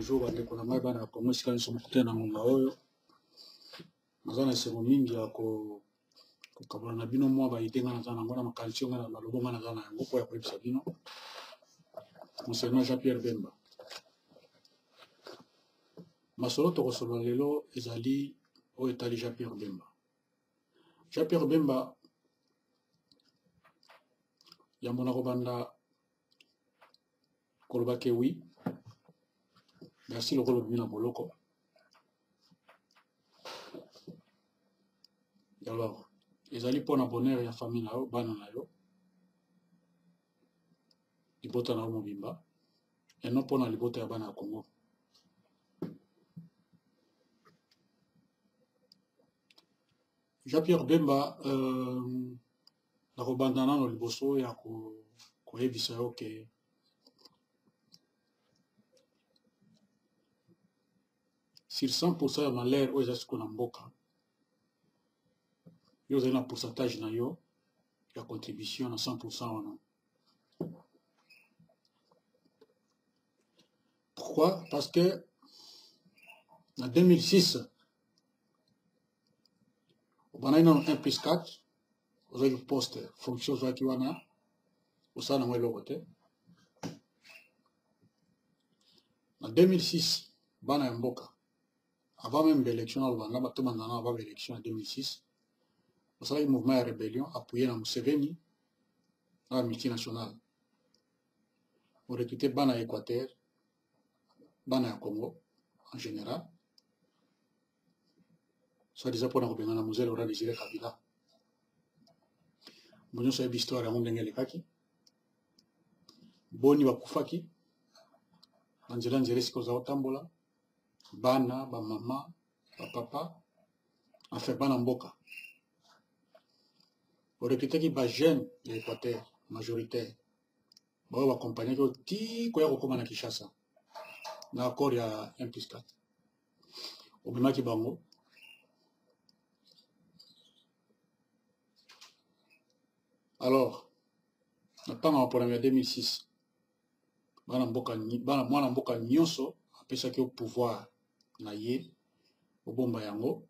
bonjour bandeko na ngai bana ya Congo esika nyonso mokute na ngonga oyo naza na esengo mingi ya kokabola na bino mwa baide ngai naza nango na makanisi ngai na malobo ngai naza na yango mpo ya koyebisa bino concernant Jean-Pierre Bemba. Masolo tokosolola lelo ezali oyo etali Jean-Pierre Bemba. Jean-Pierre Bemba yambo na kobanda koloba ke oui. Merci le rôle de Boloko. Et alors, ils allaient pour un bonheur et la famille là, bananayo. Ils botent na Mobimba. Et non pour na libota ya bana Congo. Jean-Pierre Bemba, na kobandana no liboso ya ko yebisa yo ke sur 100% ya malheur oyo eza siko na mboka yo ozali na pourcentage na yo ya contribution na 100% wana. Pourquoi? Parce que en 2006 obana ina 1+4 ozali poste fonction ozalaki wana osala nango eloko te. En 2006 bana ya mboka avant même l'élection à Rwanda, avant l'élection en 2006, vous savez, le mouvement de rébellion appuyé dans Museveni, dans la multinationale. Vous recrutez Bana Équateur, Bana Congo, en général. Ça disait pour nous que nous avons Laurent Désiré Kabila. Nous avons une histoire à Mondengele Kaki. Boni Wakufaki. Angela Nzeresi Koza Tambola. Bana, ba mama, ba papa, en fait bana mboka. Au recruter qui ba jeune de l'Équateur, majoritaire. Ba va accompagner ko ti ko ya ko na Kinshasa. Na accord ya 1+4. Au bima ki bango. Alors, na tanga pour l'année 2006. Bana mboka nyonso apesa ki au pouvoir na ye obomba yango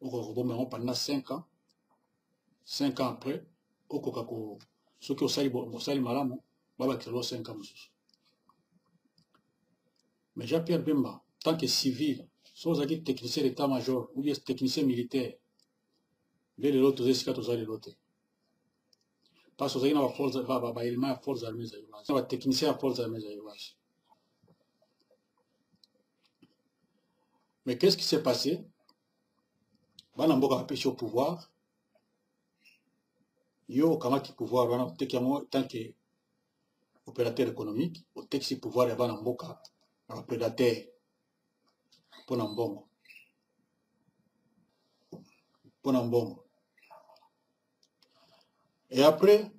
obomba yango pendant 5 ans. 5 ans après okoka ko soki osali malamu babakelo 5 ans mosusu. Mais Jean-Pierre Bemba tant que civil so ozalaki technicien d'état-major ou bien technicien militaire ve lelo toza esika toza lelo te parce que ozalaki na baélément ya forces armées zayoasi na batechnicien ya forces armées zayoasi. Mais qu'est-ce qui s'est passé? Bana mboka apesi au pouvoir. Yo kamaki pouvoir wana teki yango tant que opérateur économique, au teki pouvoir ya bana mboka na prédateur pona mbongo. Pona mbongo. Et après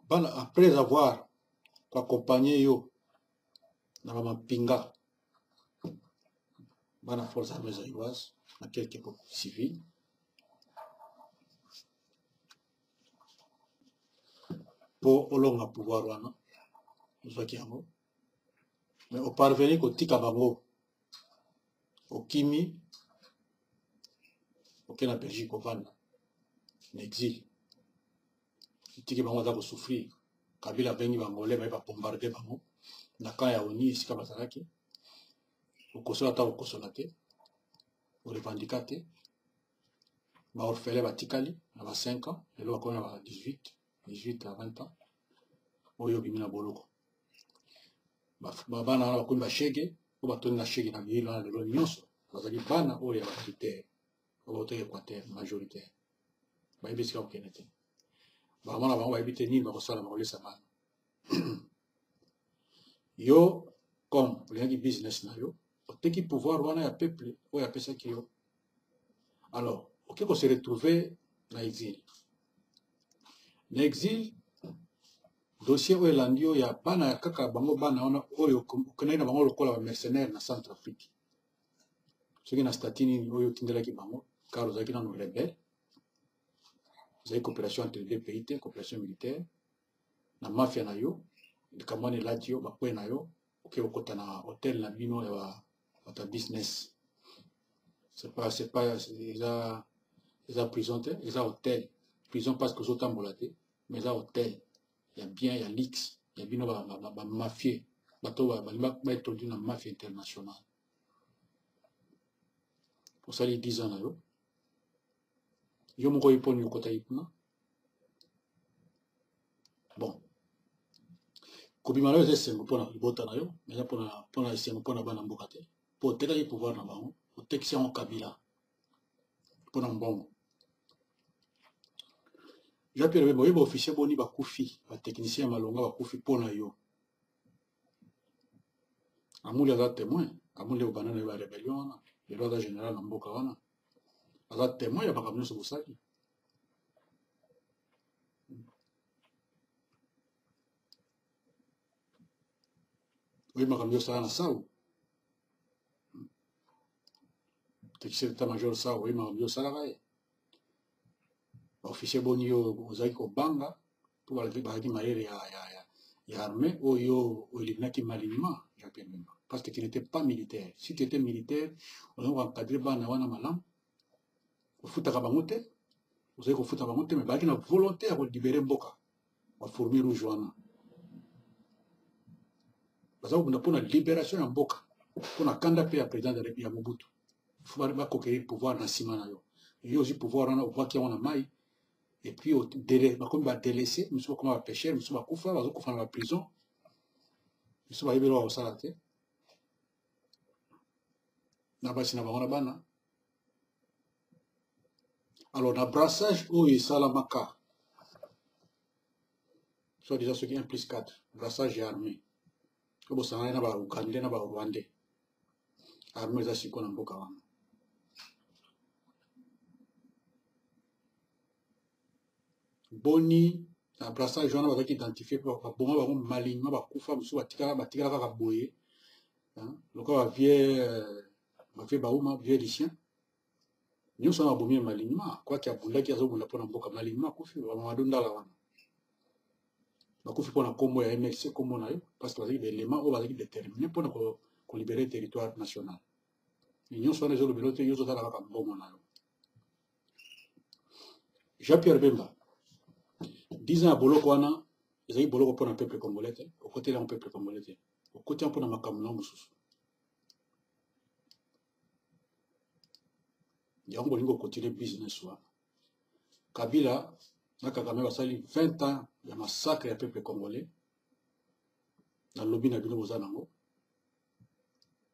après avoir accompagné yo na mapinga bana force armées zayoasi na quelques civils pour olonga pouvoir wana ozwaki yango mais au parvenir kotika bango okimi oke na Belgique ovanda na exil otiki bango aza kosouffrir. Kabila bengi bangolais baye babombarde bango na camp ya ONU esika bazalaki okosola ata okosola te orevandika te baorfele batikali na ba 5 ans lelo bakona ba 18 à 20 ans oyo bimi na boloko bana wana bakomi bashege o batoni na shege na bililo wana lelo nyonso bazali bana oyo ya bakritere oyo bato Équateur majoritaire bayebi esika kokende te bamona bango bayebi te nini bakosala bakolesa bana yo comme olingaki business na yo oteki pouvoir wana ya peuple oyo apesaki yo alors oke ko se retrouver na exil. Na exil dossier oyo elandi yo ya bana ya kaka bango bana wana oyo okendaki na bango lokola ba mercenaire na Centrafrique soki na statut nini oyo otindelaki bango car ozalaki nano rebelle ozali coopération entre les deux pays te coopération militaire na mafia na yo likambo wana elati yo bakwe na yo ok okota na hôtel na bino ya ta business c'est pas eza prison te eza hôtel prison parce que ozotambola te mais eza hôtel ya bien ya lix ya bino bamafie bato baetondi na mafia internationale osali 10 ans na yo moko iponi okota ipuna bon kobima na yo eza esengo mpona libota na yo eza mpona esengo mpona bana mboka te mpo otekaki pouvoir na bango otekisi yango kabila mpona mbongo Jean Pierre Bemba oyeba officier boni bakufi batechnicien ya malonga bakufi mpona yo amuli aza témoin amuli obanda na yo barébellion wana lelo aza général na mboka wana aza témoin ya makambo nyonso bosali oyebi makambo nyonso na sau technicien d'état major sau oyebi makambo nyonso osalaka ye baofficier boni yo ozalaki kobanga mpo bazalaki mayele ya armée oyo oeliminaki malignement Jean Pierre Bemba parce que tu n'étais pas militaire si tu étais militaire ozalaki koencadre bana wana malamu ofutaka bango te ozalaki kofuta bango te mais bazalaki na volonté ya kolibere mboka bafourmi rouge wana baza kobunda mpona libération ya mboka mpona kanda mpe ya président ya Mobutu fo bakokerir pouvoir na nsima na yo yo ozwi pouvoir wana ovwaki yango na mai et puis bakomi badélaissé misu bakoma bapêcheur misu bakufa bazokufa na baprison misu bayebi eloko bakosala te na basi na bango na bana alors na brassage oyo esalamaka soit déjà soki 1 plus 4 brassage ya armée oyo bosangani na baugandais na barwandais armée eza siko na mboka wana boni na brassage wana bazalaki identifie mpe baboma bango malignement bakufa mosusu batikala kaka boye lokola bavie bauma vie lucien nyonso wana babomi malignement kwaki abundaki azobunda mpona mboka malignement akufi bamamado ndala wana bakufi mpona nkombo ya MLC nkombo na yo parce que bazalaki baélément oyo bazalaki déterminé mpona kolibere territoire national nyonso wana ezolobelo te yo ozotala kaka mbongo na yo Jean Pierre Bemba 10 ans ya boloko wana ezalaki boloko mpona peuple congolais te okoteli yango peuple congolais te okoti yango mpona makambo na mosusu yango bolingi okontinue business wana Kabila na Kagame basali 20 ans ya massacre ya peuple congolais na lobi na bino boza nango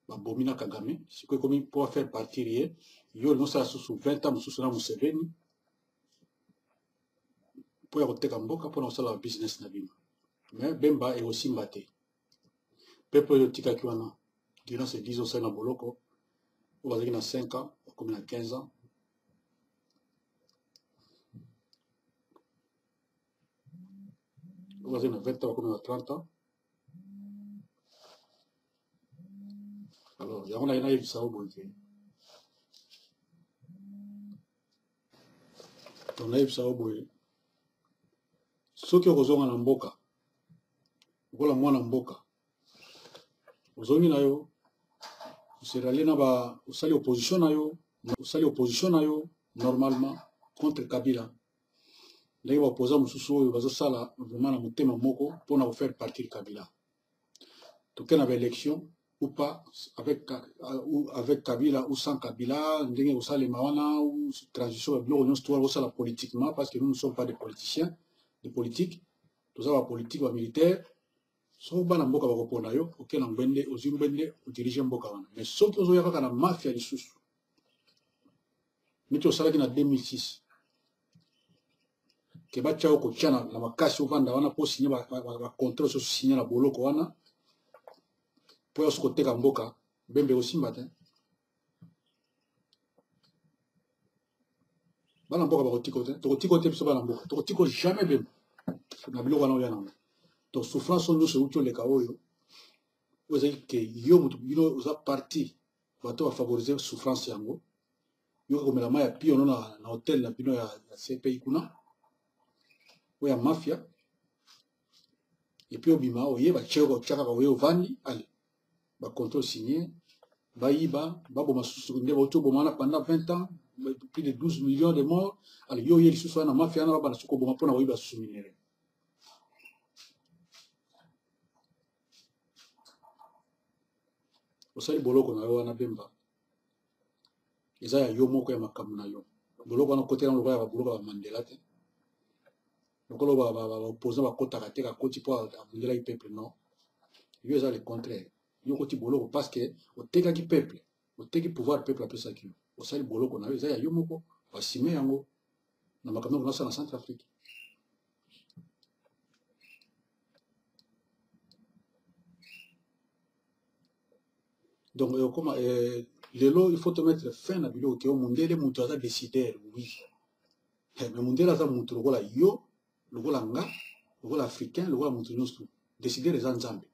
babomi na Kagame sikoyo ekomi mpo faire partir ye yo olingi osala susu 20 ans mosusu na Museveni mpo ya koteka mboka mpona kosala business na bino mais Bemba ekosimba te peuple oyo otikaki wana durant ces 10 ans osali na boloko oyo bazalaki na 5 ans bakomi na 15 ans oyo bazalaki na 20 ans bakomi na 30 ans alors yango naye nayebisa o boye te to nayebisa o boye soki okozonga na mboka okola mwana mboka ozongi na yo oserali na osali opposition na yo normalement contre Kabila ndenge baoposa mosusu oyo bazosala vraiment na motema moko mpona kofaire partir Kabila toke na baélection ou pas avec Kabila ou sans Kabila ndenge kosalema wana ou transition ya biloko nyonso towana kosala politiquement parce que nous ne sommes pas des politiciens de politique toza bapolitique bamilitaire soki bana mboka bakoponda yo oke na mbende ozwi mbende odirige mboka wana mais soki ozoya kaka na mafia lisusu neti osalaki na 2006 ke batya yo kotia na makasi ovanda wana mpo signe bacontra oso signe na boloko wana mpo yoso koteka mboka Bemba osimba te bana mboka bakotiko te tokotiko te biso bana mboka tokotiko jamais Bemba na biloko wana oya nango to souffrance oyo nyonso euti oleka oyo ozalaki ke yo moto bino oza parti bato bafavorize souffrance yango yo komela mai ya piono na hotel na bino ya CPI kuna oyo ya mafia epuis obima oyeba tie otia kaka oye ovandi ale ba contrôle signé, baïba, baboma susunde auto bomana pendant 20 ans, plus de 12 millions de morts. Alors yo yeli susu na mafia na baba suko boma pona oyiba susu minere. Osali boloko na yo wana bemba. Eza ya yo moko ya makamu na yo. Boloko wana côté na loba ya boloko ba Mandela te. Lokolo ba opposant ba kota ka te ka koti po abundela ki peuple non. Yo eza le contraire. Yo koti boloko parce que o teka ki peuple, o teki pouvoir peuple apesa ki. Osali boloko na yo eza ya yo moko ba sime yango na makamu na sa na Centrafrique. Donc, il faut te mettre fin à biloko ke mundele mutu aza décideur, oui. Mais mundele aza mutu lokola yo, lokola nga, lokola africain, lokola mutu nyonso. Décideur eza nzambe.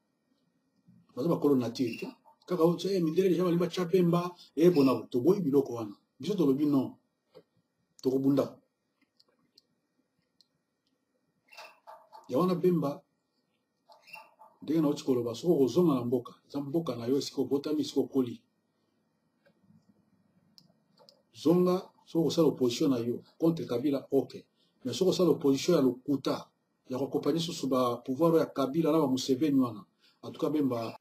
Baza bakolo nature te. Kaka o tse mindele déjà baliba chapemba e bona to boyi biloko wana. Biso to lobi non. To ko bunda. Ya wana bemba ndenge na otiko loba soko kozonga na mboka. Za mboka na yo siko botami siko koli. Zonga, soko sala opposition na yo contre Kabila, ok. Mais soko sala opposition ya lokuta, ya accompagner sous ba pouvoir ya Kabila na ba Museveni wana. En tout cas bemba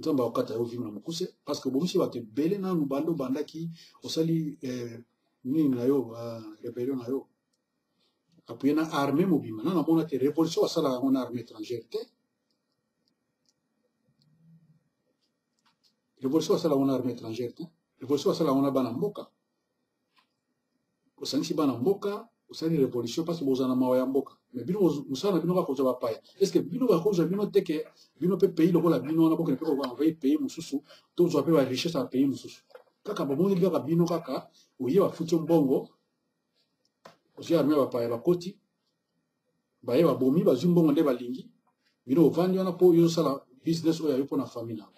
nzamba okata yo vimna mukuse parce que bomisi ba te belé na lubando bandaki osali nini na yo rebellion na yo. Appuyé na armée mobima na mona te révolution sala on armée étrangère te. Révolution sala on armée étrangère te. Révolution sala on bana mboka. Osanisi bana mboka, osali révolution parce que bozana mawa ya mboka. Mais bino musala bino ba koza ba paya. Est-ce que bino ba koza bino teke bino pe pays lokola bino na boka pe ko envoyer pays mususu, to zo pe ba richesse à pays mususu. Kaka ba moni bika bino kaka, oye ba futi mbongo. Osi armée ba paya ba koti. Ba ye ba bomi ba zumbongo nde ba lingi. Bino ovandi wana po yo sala business oya yo pona famille na.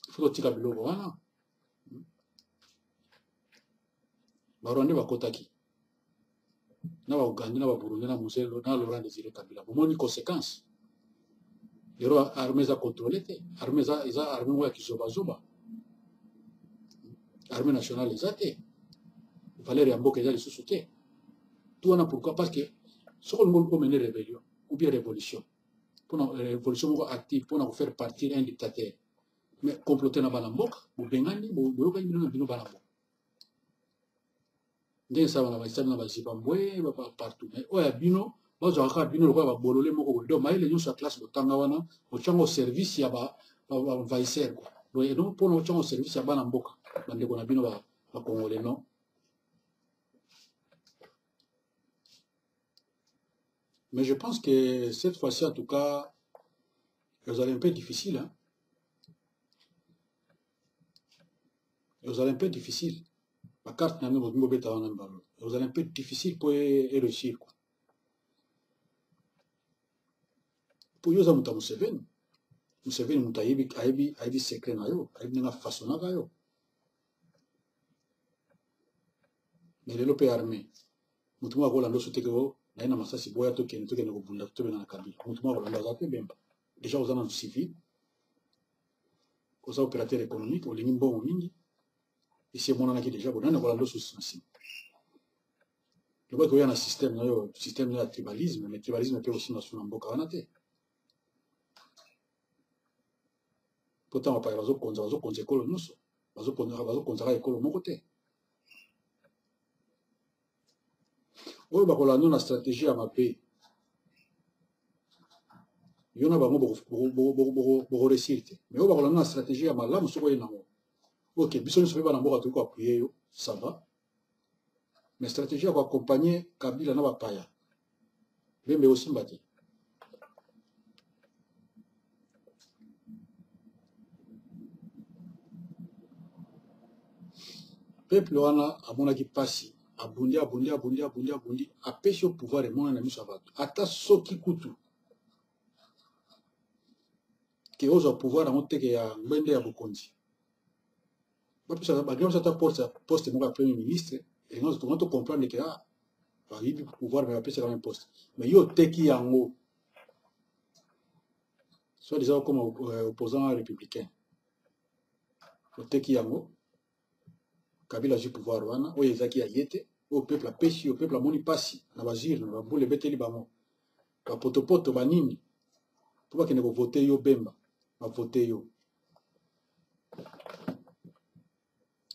Il faut tika biloko wana. Ba Rwanda ba kotaki. Na ba Uganda na ba Burundi na Muselo na Laurent Désiré Kabila. Bomoni conséquence. Yero armée za contrôler te. Armée za armée wa kizoba zoba. Armée nationale za te. Valeur ya mboka za lisusu te. Tout wana pourquoi parce que soko ngombo ko mener rébellion ou bien révolution. Pour une révolution active pour faire partir un dictateur. Mais comploter na bana mboka, bo bengani bo yoka bino bana mboka. Ndenge ça va na ba Zimbabwe ba partout mais oya bino bazo aka bino lokwa ba bolole moko do maile nyo sa classe botanga wana ochango service ya ba envahisseur quoi donc pour ochango service ya bana mboka bande ko na bino ba congolais non. Mais je pense que cette fois-ci en tout cas vous allez un peu difficile hein. Vous allez un peu difficile. La carte n'a même pas été en ballon. Vous allez un peu difficile pour réussir. Quoi. Pour vous, vous avez Museveni. Museveni, vous avez secret na yo, vous avez façon na yo. Mais les lopes armés. Vous avez Rolando Sotekeo, na ina masasi boya to ken to ken ko bunda to na Kabila. Vous avez Rolando Zate bemba. Déjà vous avez un civil. Vous avez opérateur économique, vous avez un bon mingi. Ici, on a déjà bon, on a le souci. Le voit qu'il y a un système de tribalisme, mais le tribalisme peut aussi dans le Bokanate. Pourtant, on va pas y avoir contre école nous, on va contre école de mon côté. On va avoir une stratégie à ma paix. Il y en a beaucoup réussir, mais on va avoir une stratégie à ma lame sur le nom. Ok, bisous, nous pas d'abord à tout appuyer, ça va. Mais stratégie à accompagner Kabila na bapaya. Mais aussi mbati. Peuple wana amona ki pasi, abundi, apesi au pouvoir et mona na miso abatu. Ata soki kutu. Ke ozo pouvoir na moteke ya ngwende ya bokonzi. Bagam sa ta poste mon premier ministre et nous devons comprendre que il pouvoir me appeler sur un poste mais yo teki yango soit disant comme opposant républicain. Oteki yango, Kabila du pouvoir wana, oyo ezaki ayete, au peuple a péché, au peuple a moni pasi, na bazir, na baboule beteli bango. Ba potopoto banini, pour pas ko voter yo Bemba, ba voter yo.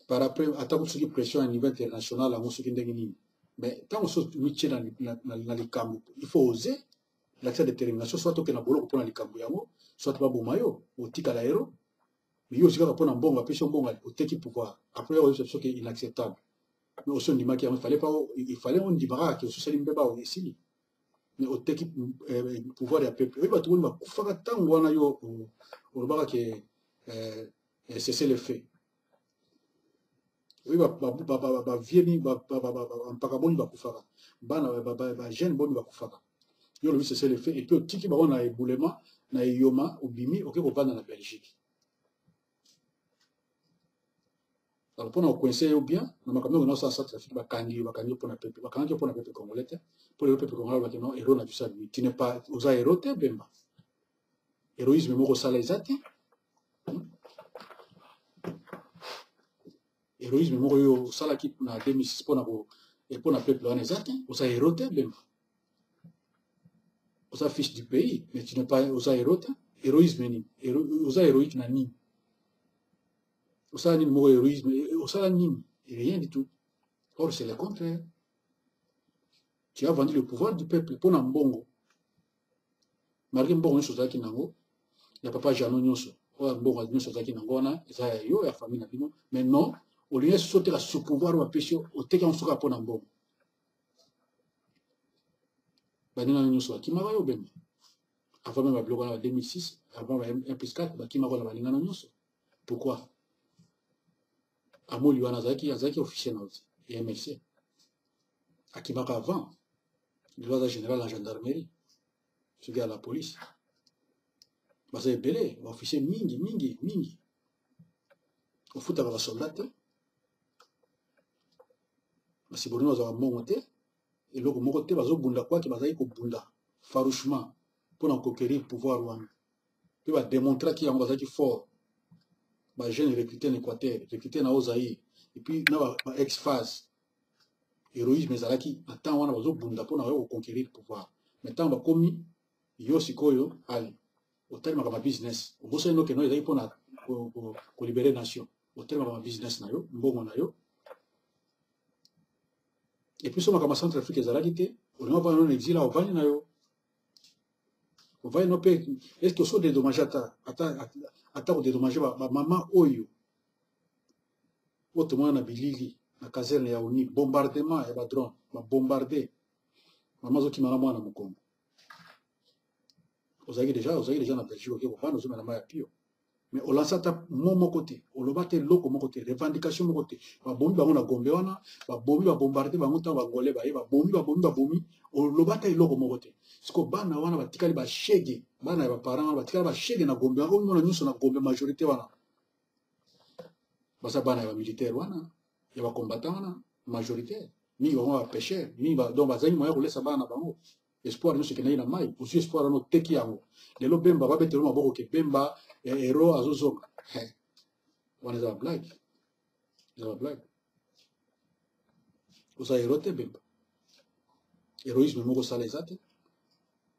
Par après, attends que pression à niveau international, à mon soutien nini. Mais tant qu'on se met dans les camps, il faut oser l'accès de détermination, soit que na bolo pour na likambo yango, soit pas bomayo, au tika la héros. Mais yo aussi quand on a bon, on a bon, au teki pouvoir. Après, on sait que inacceptable. Mais au son du maquillage, il fallait on dit bara que social mbeba ici. Mais au teki pouvoir ya peuple. Oui, bah tout le monde va kufaka tango wana yo au bara que cesser le fait. Oui, vieni, mpaka boni bakufaka. Bana, jeune boni bakufaka. Yo le cesser le fait. Et puis, tiki ba on a éboulement, na yoma, au bimi, ok, au dans la Belgique. Alors, pour nous coincer bien, nous avons mis dans cette trafic, bakangi pour la peuple, bakangi pour la peuple congolais, pour le peuple congolais, non, héros n'a vu ça, tu n'es pas aux héros, Bemba. Héroïsme, moko salaisate. Héroïsme, moko yo salaki na 2006 pour la peuple anezate, aux héros, Bemba. Aux fiche du pays, mais tu n'es pas aux héros, héroïsme, aux héroïques na ni. Au sein du mot héroïsme, au sein de rien du tout. Or, c'est le contraire. Tu as vendu le pouvoir du peuple pour Nambongo. Malgré Mbongo, il y a papa Jano Nyonso. Mbongo, Nyonso, il y a famille. Mais non, au lieu de sauter sur le pouvoir, au péché, au técan, on pour Nambongo. Banina Nyonso, qui m'a eu bien. Avant même, en 2006, avant 1+4, qui m'a eu Banina Nyonso. Pourquoi? Amo Liwana Zaki officiel et MLC. Akimaka avant, il doit être général en gendarmerie, ce gars à la police. Vous avez belé, officier mingi. Au foot avec la soldat, si vous avez un bon côté, et l'autre bon côté, vous avez bunda quoi qui va aller bunda farouchement pour conquérir le pouvoir. Puis va démontrer qu'il y a un fort. Les jeunes recrutés en Équateur, recrutés en Ozaï, et puis dans ex-phase. Héroïsme ezalaki attend wana bazobunda mpona yo conquérir le pouvoir. Maintenant bakomi yo sikoyo ali otelema kama business obosa ino keno ezali mpona kolibere nation otelema kama business na yo mbongo na yo. Et puis soma kama Centrafrique ezalaki te olinga mpona no na exil ovandi na yo ovandi no mpe est-ce que oso dédommage ata kodédommage bamama oyo otomona na bilili na caserne ya ONU, bombardement, et drone, bombardé. Maman zo qui m'a ramené à mon Congo. Vous avez déjà dans Belgique, vous avez déjà dans Pio. Mais on lance ça mon côté, on le bat l'autre mon côté, revendication mon côté. Va bombi va on a gombe wana, va bombi va bombarder va monter va goler va bombi, on le bat l'autre mon côté. Ce que bana wana va tikali va shege, bana va parents va tikali va shege na gombe, on a nous na gombe majorité wana. Basa bana va militaire wana. Il y a des combattants majoritaires. Ni va pêcher, ni va donc bazali moyen rouler ça bana bango. Espoir nous ce qu'il y a na mai, aussi espoir no teki yango. Les lo Bemba va betelo maboko ke Bemba héros azozonga. On est dans la blague. Dans la blague. Vous avez héros te Bemba. Héroïsme moko sala ezate.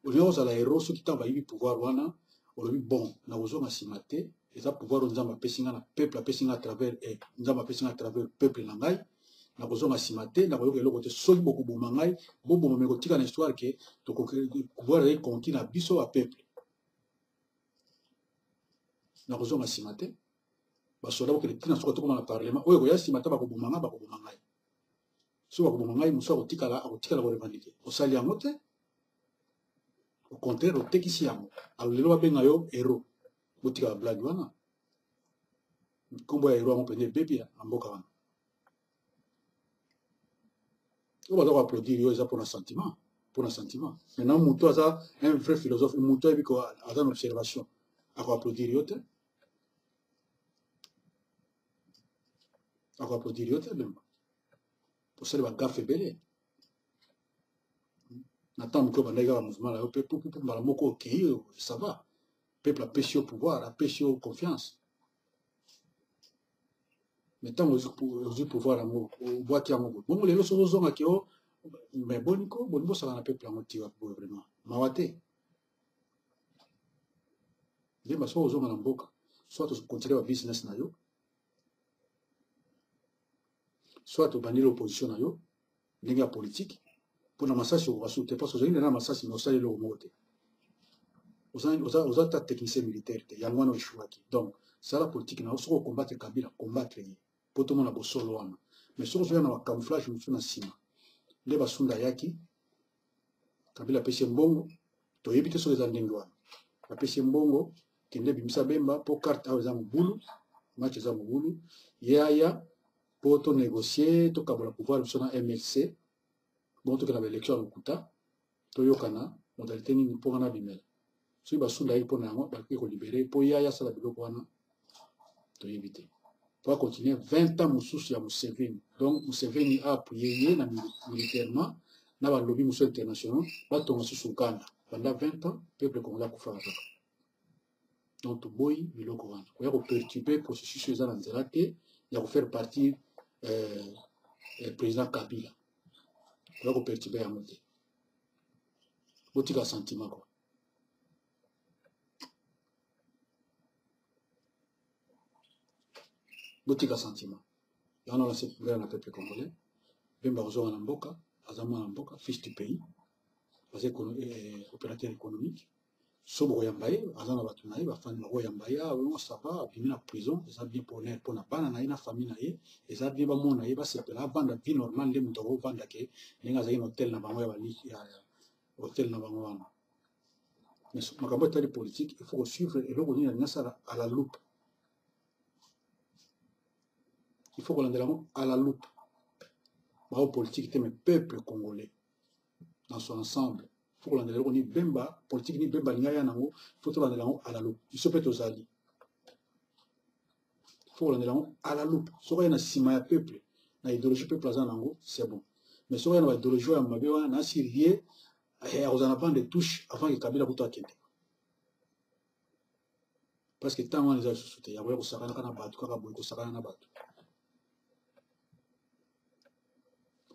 Au lieu de la héros ceux qui t'ont eu pouvoir wana, on lui bon na ozonga simate. Et ça pouvoir nzamba pesinga na peuple pesinga à travers et nzamba pesinga à travers peuple nangai na kozonga simate na koyoka eloko te soki beaucoup bomangai bobo momeko tika na histoire que to pouvoir aller conquis na biso à peuple na kozonga simate ba soda ko tina soko to na parlement oyo ko ya simata ba ko bomangai so ba ko bomangai muso ko tika ko revendiquer o sali yango te au contraire o tekisi yango alo lelo ba benga yo héros botika blague wana kombo ya héros mo pene bébé na mboka wana on va applaudir yo pour un sentiment maintenant muto ça un vrai philosophe muto et ko a une observation à applaudir yo te même pour ça va gaffe belé n'attend que ba nega mouvement là pour mala moko OK ça va peuple apesi au pouvoir, apesi au confiance. Mais tant que pouvoir yango obwaki yango bongo lelo soki ozongaki o mais boniko bosala na peuple yango tiwa boye vraiment mawa te ndemba soki ozonga na mboka soit tocontinue babusiness na yo soit tobandeli opposition na yo ndenge ya politique mpona masasi okobasu te parce ozali na masasi mais osali eloko moko te oza ta technicien militaire te yango wana oeshuwaki donc sala politique na yo soki okombattre kabila combattre ye po tomona bosolo wana mais soki ozoya na bacamouflage mosusu na nsima nde basunda ayaki kabila apesi mbongo toyebi te soki eza ndenge wana apesi mbongo kende bimisa bemba mpo carte awa eza mobulu match eza mobulu ye aya mpo tonégocie tokabola pouvoir biso na mlc bongo tokenda baélection ya lokuta toyokana modalité nini mpo wana bimela soki basunda yaki mpona yango bakoki kolibere mpo ye aya asala biloko wana toyebi te po akontinue 20 ans mosusu ya Museveni donc Museveni appuye ye na militairement na balobi mosusu international batonga susu Uganda pendant 20 ans peuple congolais akufaka kaka donc toboyi biloko wana koya koperturbe processus eza na nzela te ya kofaire partie président Kabila koya koperturbe yango te botika sentiment quoi botika sentiment yango na lance problème na peuple congolais bemba kozonga na mboka aza mwana mboka fils du pays aza opérateur économique so bokoyamba ye aza na bato na ye bafandi bakoyamba ye awengo sava abimi na prison eza bien poner mpona bana na ye na famille na ye eza bien bamona ye basepela avanda vie normal nde moto akovandake ndenge azalaki na hotel na bango ya hotel na bango wana mais makambo etali politique il faut kosuivre eloko nini alingi asala à la loupe il faut kolandela yango à la loupe bao politique te mais peuple congolais dans son ensemble il faut kolandela eloko ni bemba politique ni bemba alingi aya nango il faut tolandela yango à la loupe biso mpe tozali il faut kolandela yango à la loupe soki aya na nsima ya peuple na idéologie peuple aza nango c'est bon mais soki aya na baidéologie oyo ya mabe wana na sirie akozala na bande de touche avant ke kabila kutu akende parce que ntango wana eza lisusu te yakoya kosakanaka na bato kaka boye kosakana na bato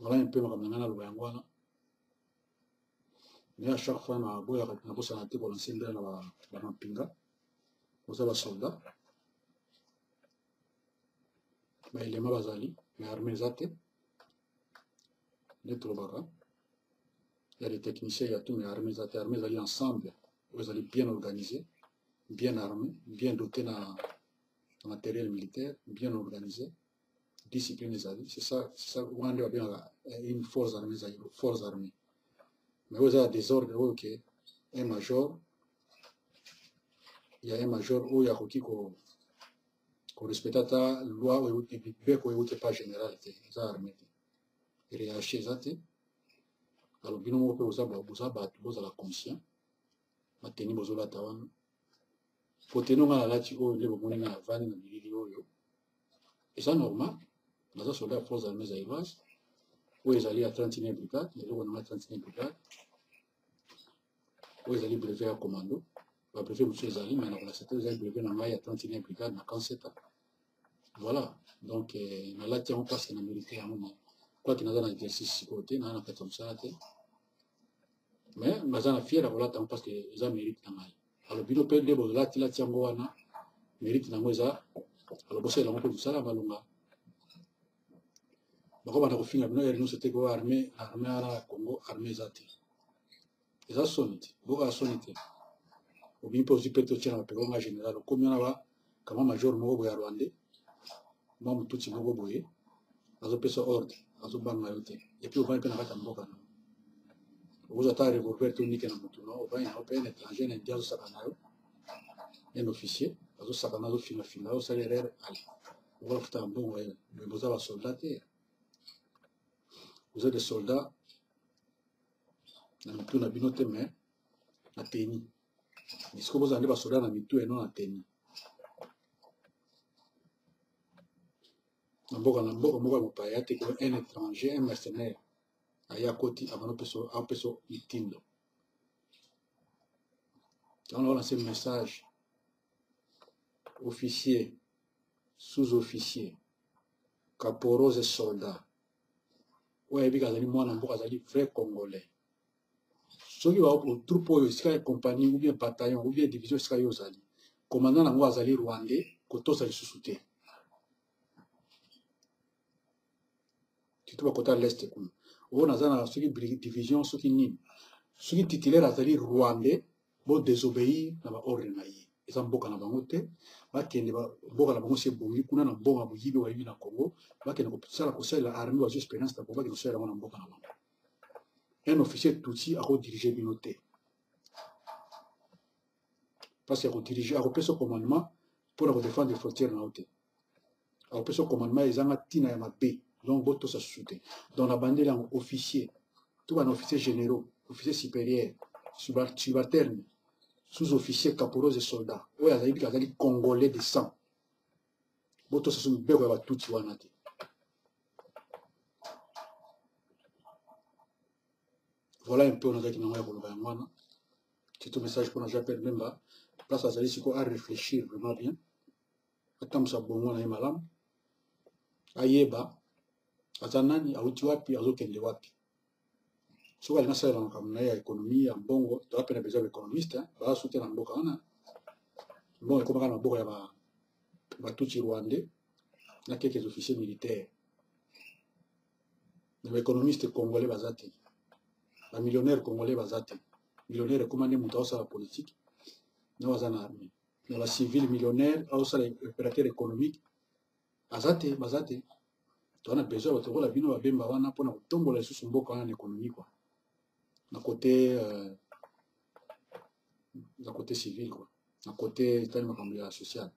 voilà mpe makambo na ngai naloba yango wana mais à chaque fois na bosana te kolanse mbela na bamampinga oza basoldat baelema bazali mais armée eza te nde tolobaka ya des techniciens ya tout mais armée eza te armée ezali ensemble oyo ezali bien organisé bien armé bien doté na matériel militaire bien organisé discipline ezali c'est ça wana nde babengaka une force armée ezali force armée mais oyo eza ya désordre oyo ke un major ya un major oyo akoki korespecte ata loi oyo beko euti pas général te eza armée te hiérarchie eza te alors bino moko mpe boza bato bozala conscient bateni bozolata wana poteni onga nalati oyo nde bomoni nga navandi na bilili oyo eza normal naza soldat ya force armée zaïroise oyo ezali ya 31 brigade eloko nanga 31 brigade oyo ezali brevet ya commando babrevet mosusu ezali mais nakolakisa te ezali brevet na ngai ya 31 brigade na kanseta voilà donc nalati yango parce que na mérite yango mais quoique naza na exercice sikoyo te naa na kati ya mosala te mais naza na fiere ya kolata yango parce que eza mérite na ngai alors bino mpe nde bolatilati yango wana mérite nango eza alors bosalela yango mpe mosala balonga bakobanda kofinga bino ere nyonso te ko armée wana ya congo armée eza te eza soni te bokaa soni te obimi mpe ozwi mpe totiana bapeka nga général okomi wana kama major moko boye ya rwandais mwa motuti moko boye azopesa ordre azobanga yo te epuis ovandi mpe na kati ya mboka no okozwa ata revolver to nike na motu no ovandi nango mpe un étranger na indi azosaka na yo un officier azosaka na azofingafinga yo osali erreur ale okolafutaka mbongo me boza basoldat te vous êtes des soldats na mitu na bino te mais na teni esiko bozala nde basoldat na mitu eno na teni na mboka moko ya mopaya te ko un étranger un mercenaire aya koti abana apeso mitindo yango naolanse message officier, sous-officier, caporaux et soldats. Ouais, il y a des vrais Congolais. Ceux qui vont au troupe, compagnie, ou bien bataillon, ou bien division, commandant nango azali rwandais, koto sali sous-souté. Tu trouves à côté de l'Est. On a ceux qui division, ceux qui nient. Ceux qui titulaires azali rwandais, vont désobéir dans l'ordre naïe. Ils ont beaucoup de bangote, bakende boka na bango se bongi kuna na bonga boyibi wa yibi na Congo, bakende ko sala ko sala armée wa expérience ta boka ko sala na boka na bango. Un officier Tutsi a redirigé binoté. Parce qu'il a redirigé, a repris son commandement pour défendre les frontières na haute. A repris son commandement ils ont tina ya mabe, donc boto sa soute. Dans la bande là officier, tout un officier généraux, officier supérieur, subalterne, sous-officier, caporaux et soldats. Oui, il y a des Congolais de sang. Boto sa soute beko ya Tutsi wanate. Voilà un peu on a dit non ya c'est un message pour j'appelle même là. Place à Zali à réfléchir vraiment bien. Attends ça bon on a malam. Ayeba azanani auti wapi azokende wapi. So elle n'a pas la comme na économie en bongo, tu as peine besoin d'économiste hein, va soutenir en boka na. Bon comme kana boka ya ba tuti rwandais, na quelques officiers militaires. Les économistes congolais bazati. Les millionnaires congolais bazati. Millionnaire commandé muta la politique. Na wazana armée. Les civils millionnaires aussi les opérateurs économiques. Bazate. Tu as besoin de la bino babemba wana pona kutombola sous mboka wana économie quoi. Na côté civil quoi. Na côté tellement comme social.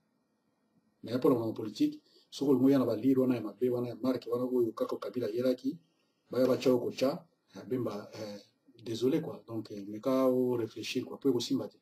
Mais pour la politique, ce que le moyen va lire wana ya mabe wana ya marque wana ko kako kabila yeraki, ba ba chao ko cha, bemba désolé quoi. Donc mais ka réfléchir quoi, pour ko simbate.